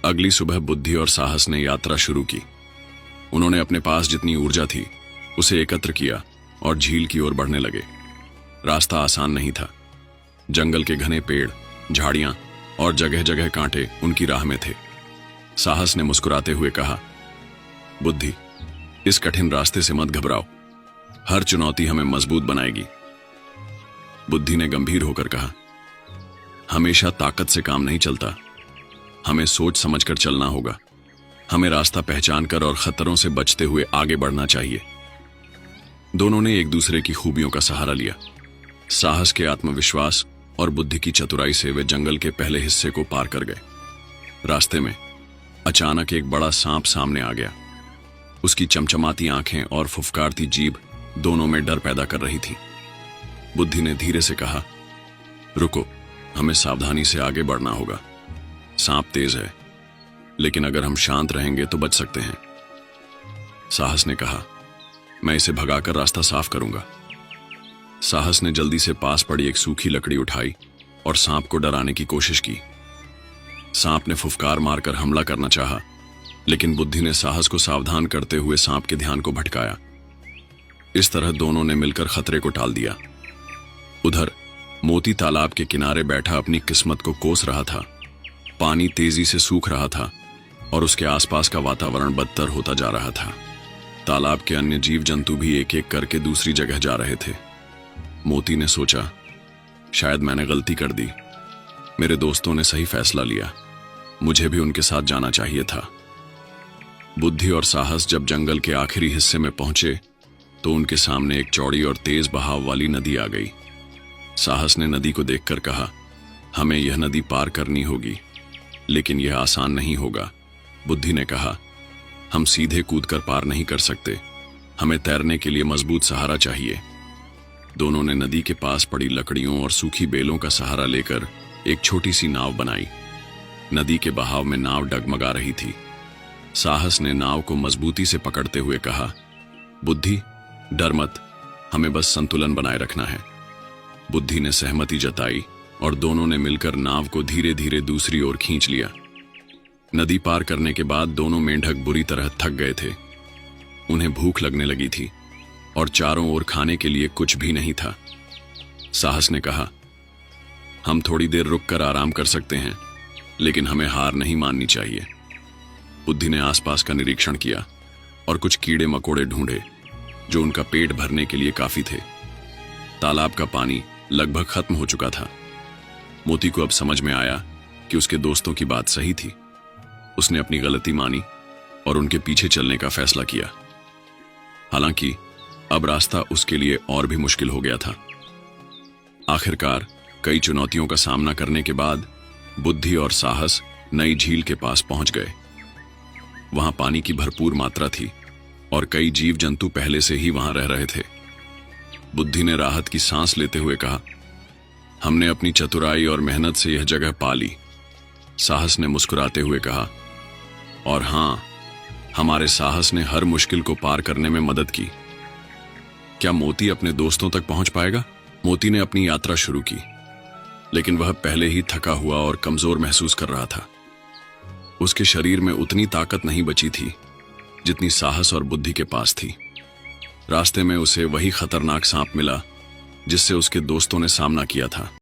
अगली सुबह बुद्धि और साहस ने यात्रा शुरू की। उन्होंने अपने पास जितनी ऊर्जा थी उसे एकत्र किया और झील की ओर बढ़ने लगे। रास्ता आसान नहीं था। जंगल के घने पेड़, झाड़ियां और जगह जगह कांटे उनकी राह में थे। साहस ने मुस्कुराते हुए कहा, बुद्धि, इस कठिन रास्ते से मत घबराओ। हर चुनौती हमें मजबूत बनाएगी। बुद्धि ने गंभीर होकर कहा, हमेशा ताकत से काम नहीं चलता। हमें सोच समझकर चलना होगा। हमें रास्ता पहचानकर और खतरों से बचते हुए आगे बढ़ना चाहिए। दोनों ने एक दूसरे की खूबियों का सहारा लिया। साहस के आत्मविश्वास और बुद्धि की चतुराई से वे जंगल के पहले हिस्से को पार कर गए। रास्ते में अचानक एक बड़ा सांप सामने आ गया। उसकी चमचमाती आंखें और फुफकारती जीभ दोनों में डर पैदा कर रही थी। बुद्धि ने धीरे से कहा, रुको, हमें सावधानी से आगे बढ़ना होगा। सांप तेज है, लेकिन अगर हम शांत रहेंगे तो बच सकते हैं। साहस ने कहा, मैं इसे भगाकर रास्ता साफ करूंगा। साहस ने जल्दी से पास पड़ी एक सूखी लकड़ी उठाई और सांप को डराने की कोशिश की। सांप ने फुफकार मारकर हमला करना चाहा, लेकिन बुद्धि ने साहस को सावधान करते हुए सांप के ध्यान को भटकाया। इस तरह दोनों ने मिलकर खतरे को टाल दिया। उधर मोती तालाब के किनारे बैठा अपनी किस्मत को कोस रहा था। पानी तेजी से सूख रहा था और उसके आसपास का वातावरण बदतर होता जा रहा था। तालाब के अन्य जीव जंतु भी एक एक करके दूसरी जगह जा रहे थे। मोती ने सोचा, शायद मैंने गलती कर दी। मेरे दोस्तों ने सही फैसला लिया। मुझे भी उनके साथ जाना चाहिए था। बुद्धि और साहस जब जंगल के आखिरी हिस्से में पहुंचे तो उनके सामने एक चौड़ी और तेज बहाव वाली नदी आ गई। साहस ने नदी को देखकर कहा, हमें यह नदी पार करनी होगी, लेकिन यह आसान नहीं होगा। बुद्धि ने कहा, हम सीधे कूदकर पार नहीं कर सकते। हमें तैरने के लिए मजबूत सहारा चाहिए। दोनों ने नदी के पास पड़ी लकड़ियों और सूखी बेलों का सहारा लेकर एक छोटी सी नाव बनाई। नदी के बहाव में नाव डगमगा रही थी। साहस ने नाव को मजबूती से पकड़ते हुए कहा, बुद्धि, डर मत, हमें बस संतुलन बनाए रखना है। बुद्धि ने सहमति जताई और दोनों ने मिलकर नाव को धीरे धीरे दूसरी ओर खींच लिया। नदी पार करने के बाद दोनों मेंढक बुरी तरह थक गए थे। उन्हें भूख लगने लगी थी और चारों ओर खाने के लिए कुछ भी नहीं था। साहस ने कहा, हम थोड़ी देर रुककर आराम कर सकते हैं, लेकिन हमें हार नहीं माननी चाहिए। बुद्धि ने आसपास का निरीक्षण किया और कुछ कीड़े मकोड़े ढूंढे जो उनका पेट भरने के लिए काफी थे। तालाब का पानी लगभग खत्म हो चुका था। मोती को अब समझ में आया कि उसके दोस्तों की बात सही थी। उसने अपनी गलती मानी और उनके पीछे चलने का फैसला किया। हालांकि अब रास्ता उसके लिए और भी मुश्किल हो गया था। आखिरकार कई चुनौतियों का सामना करने के बाद बुद्धि और साहस नई झील के पास पहुंच गए। वहां पानी की भरपूर मात्रा थी और कई जीव जंतु पहले से ही वहां रह रहे थे। बुद्धि ने राहत की सांस लेते हुए कहा, हमने अपनी चतुराई और मेहनत से यह जगह पा ली। साहस ने मुस्कुराते हुए कहा, और हां, हमारे साहस ने हर मुश्किल को पार करने में मदद की। क्या मोती अपने दोस्तों तक पहुंच पाएगा? मोती ने अपनी यात्रा शुरू की, लेकिन वह पहले ही थका हुआ और कमजोर महसूस कर रहा था। उसके शरीर में उतनी ताकत नहीं बची थी जितनी साहस और बुद्धि के पास थी। रास्ते में उसे वही खतरनाक सांप मिला जिससे उसके दोस्तों ने सामना किया था।